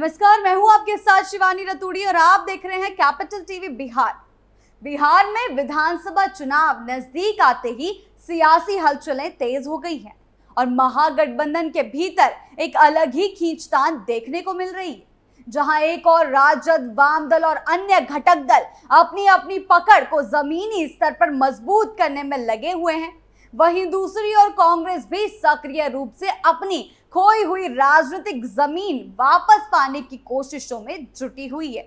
नमस्कार, मैं हूं आपके साथ शिवानी रतूड़ी और आप देख रहे हैं कैपिटल टीवी बिहार। बिहार में विधानसभा चुनाव नजदीक आते ही सियासी हलचलें तेज हो गई हैं और महागठबंधन के भीतर एक अलग ही खींचतान देखने को मिल रही है, जहां एक और राजद, वामदल और अन्य घटक दल अपनी अपनी पकड़ को जमीनी स्तर पर मजबूत करने में लगे हुए हैं। वहीं दूसरी ओर कांग्रेस भी सक्रिय रूप से अपनी खोई हुई राजनीतिक जमीन वापस पाने की कोशिशों में जुटी हुई है।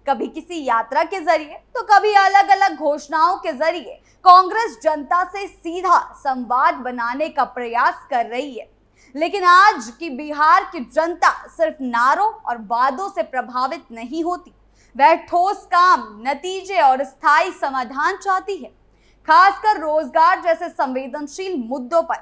कभी किसी यात्रा के जरिए तो कभी अलग अलग घोषणाओं के जरिए कांग्रेस जनता से सीधा संवाद बनाने का प्रयास कर रही है। लेकिन आज की बिहार की जनता सिर्फ नारों और वादों से प्रभावित नहीं होती, वह ठोस काम, नतीजे और स्थायी समाधान चाहती है। खासकर रोजगार जैसे संवेदनशील मुद्दों पर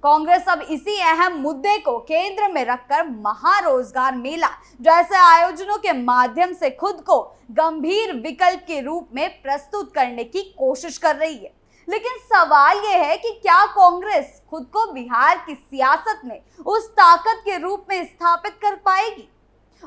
कांग्रेस अब इसी अहम मुद्दे को केंद्र में रखकर महारोजगार मेला जैसे आयोजनों के माध्यम से खुद को गंभीर विकल्प के रूप में प्रस्तुत करने की कोशिश कर रही है। लेकिन सवाल यह है कि क्या कांग्रेस खुद को बिहार की सियासत में उस ताकत के रूप में स्थापित कर पाएगी,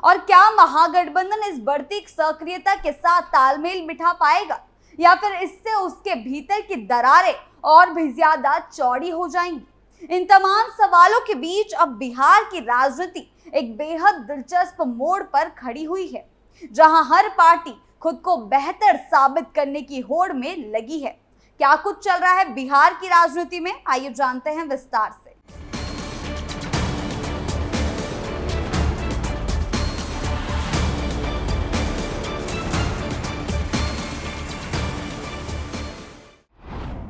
और क्या महागठबंधन इस बढ़ती सक्रियता के साथ तालमेल बिठा पाएगा, या फिर इससे उसके भीतर की दरारें और भी ज्यादा चौड़ी हो जाएंगी। इन तमाम सवालों के बीच अब बिहार की राजनीति एक बेहद दिलचस्प मोड़ पर खड़ी हुई है, जहां हर पार्टी खुद को बेहतर साबित करने की होड़ में लगी है। क्या कुछ चल रहा है बिहार की राजनीति में, आइए जानते हैं विस्तार से।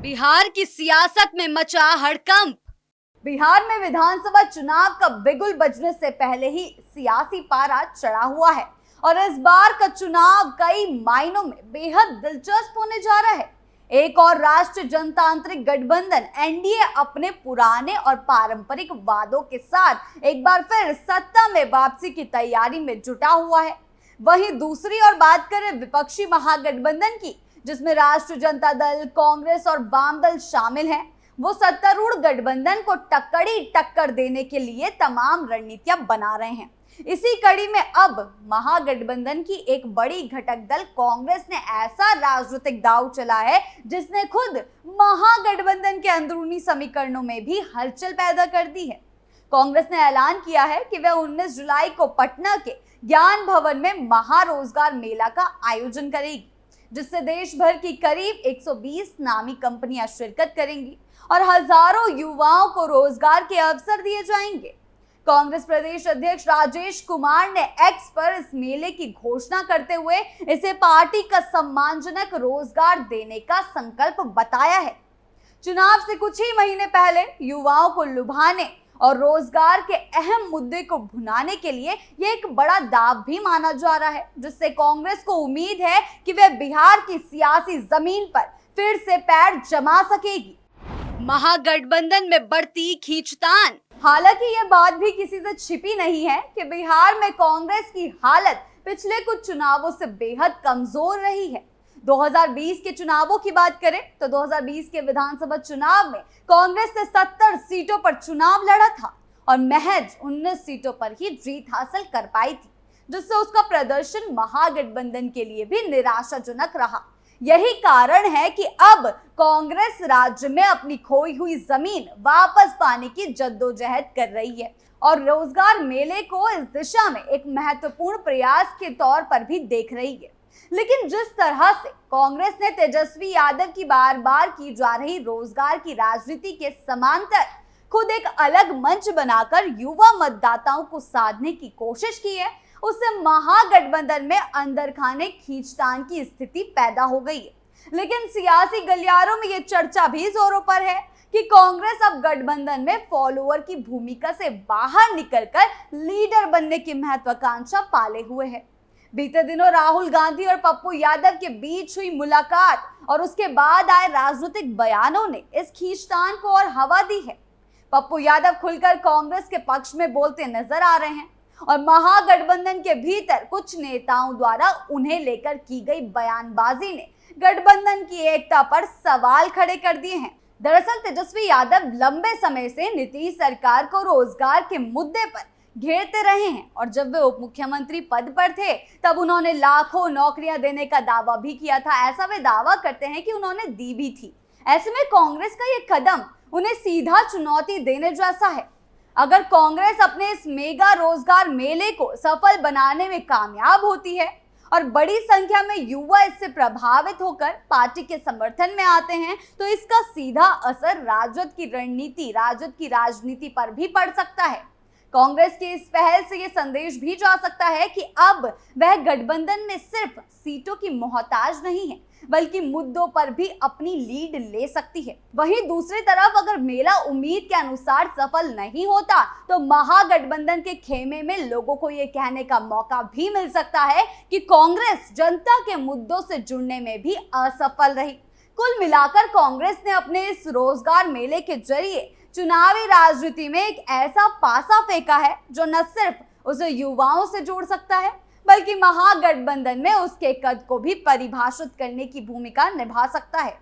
बिहार की सियासत में मचा हड़कंप। बिहार में विधानसभा चुनाव का बिगुल बजने से पहले ही सियासी पारा चढ़ा हुआ है और इस बार का चुनाव कई मायनों में बेहद दिलचस्प होने जा रहा है। एक और राष्ट्रीय जनतांत्रिक गठबंधन एनडीए अपने पुराने और पारंपरिक वादों के साथ एक बार फिर सत्ता में वापसी की तैयारी में जुटा हुआ है। वहीं दूसरी ओर बात करें विपक्षी महागठबंधन की, जिसमें राष्ट्रीय जनता दल, कांग्रेस और वाम दल शामिल हैं, वो सत्तारूढ़ गठबंधन को टक्कर देने के लिए तमाम रणनीतियां बना रहे हैं। इसी कड़ी में अब महागठबंधन की एक बड़ी घटक दल कांग्रेस ने ऐसा राजनीतिक दांव चला है जिसने खुद महागठबंधन के अंदरूनी समीकरणों में भी हलचल पैदा कर दी है। कांग्रेस ने ऐलान किया है कि वह 19 जुलाई को पटना के ज्ञान भवन में महारोजगार मेला का आयोजन करेगी, जिससे देश भर की करीब 120 नामी कंपनियां शिरकत करेंगी और हजारों युवाओं को रोजगार के अवसर दिए जाएंगे। कांग्रेस प्रदेश अध्यक्ष राजेश कुमार ने एक्स पर इस मेले की घोषणा करते हुए इसे पार्टी का सम्मानजनक रोजगार देने का संकल्प बताया है। चुनाव से कुछ ही महीने पहले युवाओं को लुभाने और रोजगार के अहम मुद्दे को भुनाने के लिए यह एक बड़ा दाव भी माना जा रहा है, जिससे कांग्रेस को उम्मीद है कि वह बिहार की सियासी जमीन पर फिर से पैर जमा सकेगी। महागठबंधन में बढ़ती खींचतान। हालांकि यह बात भी किसी से छिपी नहीं है कि बिहार में कांग्रेस की हालत पिछले कुछ चुनावों से बेहद कमजोर रही है। 2020 के चुनावों की बात करें तो 2020 के विधानसभा चुनाव में कांग्रेस ने 70 सीटों पर चुनाव लड़ा था और महज 19 सीटों पर ही जीत हासिल कर पाई थी, जिससे उसका प्रदर्शन महागठबंधन के लिए भी निराशाजनक रहा। यही कारण है कि अब कांग्रेस राज्य में अपनी खोई हुई जमीन वापस पाने की जद्दोजहद कर रही है और रोजगार मेले को इस दिशा में एक महत्वपूर्ण प्रयास के तौर पर भी देख रही है। लेकिन जिस तरह से कांग्रेस ने तेजस्वी यादव की बार बार की जा रही रोजगार की राजनीति के समांतर खुद एक अलग मंच बनाकर युवा मतदाताओं को साधने की कोशिश की है, उससे महागठबंधन में अंदर खाने खींचतान की स्थिति पैदा हो गई है। लेकिन सियासी गलियारों में यह चर्चा भी जोरों पर है कि कांग्रेस अब गठबंधन में फॉलोअर की भूमिका से बाहर निकलकर लीडर बनने की महत्वाकांक्षा पाले हुए है। बीते दिनों राहुल गांधी और पप्पू यादव के बीच हुई मुलाकात और उसके बाद आए राजनीतिक बयानों ने इस खींचतान को और हवा दी है। पप्पू यादव खुलकर कांग्रेस के पक्ष में बोलते नजर आ रहे हैं और महागठबंधन के भीतर कुछ नेताओं द्वारा उन्हें लेकर की गई बयानबाजी ने गठबंधन की एकता पर सवाल खड़े कर दिए हैं। दरअसल तेजस्वी यादव लंबे समय से नीतीश सरकार को रोजगार के मुद्दे पर घेरते रहे हैं और जब वे उप मुख्यमंत्री पद पर थे तब उन्होंने लाखों नौकरियां देने का दावा भी किया था। ऐसा वे दावा करते हैं कि उन्होंने दी भी थी। ऐसे में कांग्रेस का ये कदम उन्हें सीधा चुनौती देने जैसा है। अगर कांग्रेस अपने इस मेगा रोजगार मेले को सफल बनाने में कामयाब होती है और बड़ी संख्या में युवा इससे प्रभावित होकर पार्टी के समर्थन में आते हैं तो इसका सीधा असर राजद की राजनीति पर भी पड़ सकता है। कांग्रेस की इस पहल से यह संदेश भी जा सकता है कि अब वह गठबंधन में सिर्फ सीटों की मोहताज नहीं है बल्कि मुद्दों पर भी अपनी लीड ले सकती है। वहीं दूसरी तरफ अगर मेला उम्मीद के अनुसार सफल नहीं होता तो महागठबंधन के खेमे में लोगों को यह कहने का मौका भी मिल सकता है कि कांग्रेस जनता के मुद्दों से जुड़ने में भी असफल रही। कुल मिलाकर कांग्रेस ने अपने इस रोजगार मेले के जरिए चुनावी राजनीति में एक ऐसा पासा फेंका है जो न सिर्फ उसे युवाओं से जोड़ सकता है बल्कि महागठबंधन में उसके कद को भी परिभाषित करने की भूमिका निभा सकता है।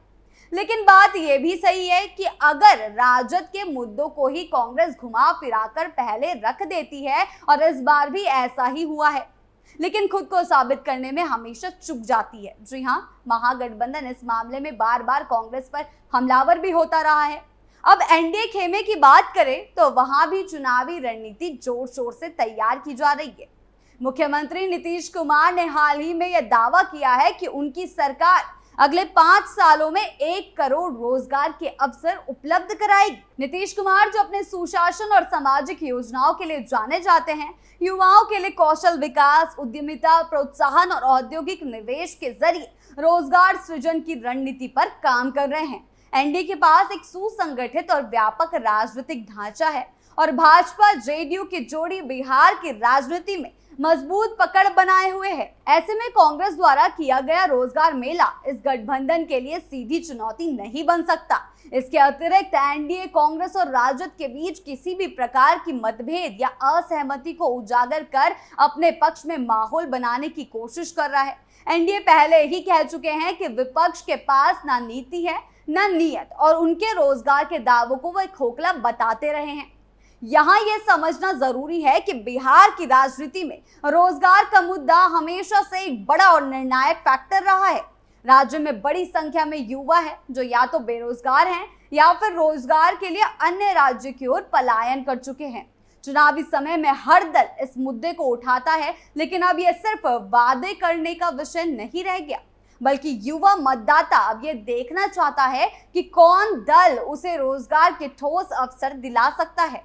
लेकिन बात यह भी सही है कि अगर राजद के मुद्दों को ही कांग्रेस घुमा फिराकर पहले रख देती है और इस बार भी ऐसा ही हुआ है, लेकिन खुद को साबित करने में हमेशा चूक जाती है। जी हाँ, महागठबंधन इस मामले में बार बार कांग्रेस पर हमलावर भी होता रहा है। अब एनडीए खेमे की बात करें तो वहां भी चुनावी रणनीति जोर शोर से तैयार की जा रही है। मुख्यमंत्री नीतीश कुमार ने हाल ही में यह दावा किया है कि उनकी सरकार अगले 5 सालों में 1 करोड़ रोजगार के अवसर उपलब्ध कराएगी। नीतीश कुमार जो अपने सुशासन और सामाजिक योजनाओं के लिए जाने जाते हैं, युवाओं के लिए कौशल विकास, उद्यमिता प्रोत्साहन और औद्योगिक निवेश के जरिए रोजगार सृजन की रणनीति पर काम कर रहे हैं। एनडीए के पास एक सुसंगठित और व्यापक राजनीतिक ढांचा है और भाजपा जेडीयू की जोड़ी बिहार की राजनीति में मजबूत पकड़ बनाए हुए है। ऐसे में कांग्रेस द्वारा किया गया रोजगार मेला इस गठबंधन के लिए सीधी चुनौती नहीं बन सकता। इसके अतिरिक्त एनडीए कांग्रेस और राजद के बीच किसी भी प्रकार की मतभेद या असहमति को उजागर कर अपने पक्ष में माहौल बनाने की कोशिश कर रहा है। एनडीए पहले ही कह चुके हैं कि विपक्ष के पास ना नीति है न नीयत और उनके रोजगार के दावों को वह खोखला बताते रहे हैं। यहाँ यह समझना जरूरी है कि बिहार की राजनीति में रोजगार का मुद्दा हमेशा से एक बड़ा और निर्णायक फैक्टर रहा है। राज्य में बड़ी संख्या में युवा है जो या तो बेरोजगार हैं या फिर रोजगार के लिए अन्य राज्य की ओर पलायन कर चुके हैं। चुनावी समय में हर दल इस मुद्दे को उठाता है, लेकिन अब यह सिर्फ वादे करने का विषय नहीं रह गया बल्कि युवा मतदाता अब ये देखना चाहता है कि कौन दल उसे रोजगार के ठोस अवसर दिला सकता है।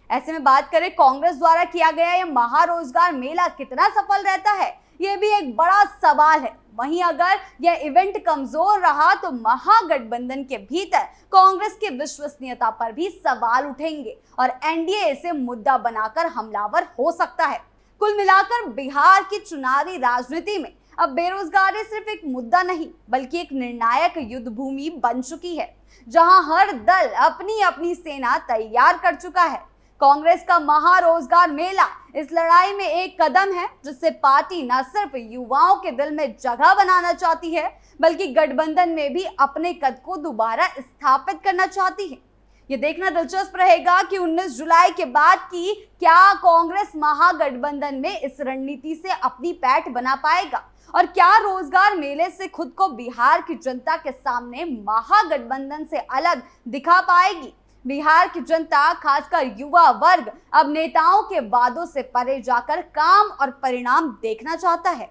ऐसे में बात करें कांग्रेस द्वारा किया गया यह महारोजगार मेला कितना सफल रहता है, यह भी एक बड़ा सवाल है। वहीं अगर यह इवेंट कमजोर रहा तो महागठबंधन के भीतर कांग्रेस की विश्वसनीयता पर भी सवाल उठेंगे और एनडीए इसे मुद्दा बनाकर हमलावर हो सकता है। कुल मिलाकर बिहार की चुनावी राजनीति में अब बेरोजगारी सिर्फ एक मुद्दा नहीं बल्कि एक निर्णायक युद्ध भूमि बन चुकी है, जहां हर दल अपनी अपनी सेना तैयार कर चुका है। कांग्रेस का महारोजगार मेला इस लड़ाई में एक कदम है जिससे पार्टी न सिर्फ युवाओं के दिल में जगह बनाना चाहती है बल्कि गठबंधन में भी अपने कद को दोबारा स्थापित करना चाहती है। ये देखना दिलचस्प रहेगा कि 19 जुलाई के बाद की क्या कांग्रेस महागठबंधन में इस रणनीति से अपनी पैठ बना पाएगा और क्या रोजगार मेले से खुद को बिहार की जनता के सामने महागठबंधन से अलग दिखा पाएगी। बिहार की जनता, खासकर युवा वर्ग, अब नेताओं के वादों से परे जाकर काम और परिणाम देखना चाहता है।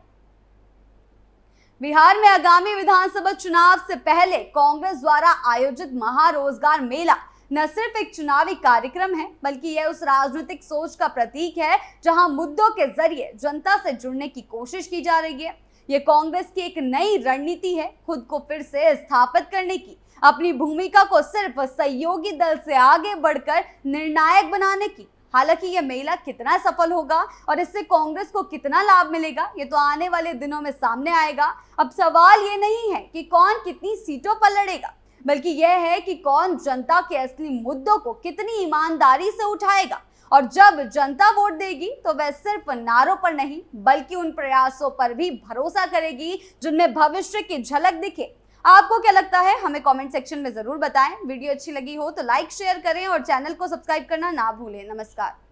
बिहार में आगामी विधानसभा चुनाव से पहले कांग्रेस द्वारा आयोजित महारोजगार मेला न सिर्फ एक चुनावी कार्यक्रम है बल्कि यह उस राजनीतिक सोच का प्रतीक है जहां मुद्दों के जरिए जनता से जुड़ने की कोशिश की जा रही है। ये कांग्रेस की एक नई रणनीति है खुद को फिर से स्थापित करने की, अपनी भूमिका को सिर्फ सहयोगी दल से आगे बढ़कर निर्णायक बनाने की। हालांकि यह मेला कितना सफल होगा और इससे कांग्रेस को कितना लाभ मिलेगा ये तो आने वाले दिनों में सामने आएगा। अब सवाल ये नहीं है कि कौन कितनी सीटों पर लड़ेगा बल्कि यह है कि कौन जनता के असली मुद्दों को कितनी ईमानदारी से उठाएगा। और जब जनता वोट देगी तो वह सिर्फ नारों पर नहीं बल्कि उन प्रयासों पर भी भरोसा करेगी जिनमें भविष्य की झलक दिखे। आपको क्या लगता है हमें कमेंट सेक्शन में जरूर बताएं। वीडियो अच्छी लगी हो तो लाइक शेयर करें और चैनल को सब्सक्राइब करना ना भूलें। नमस्कार।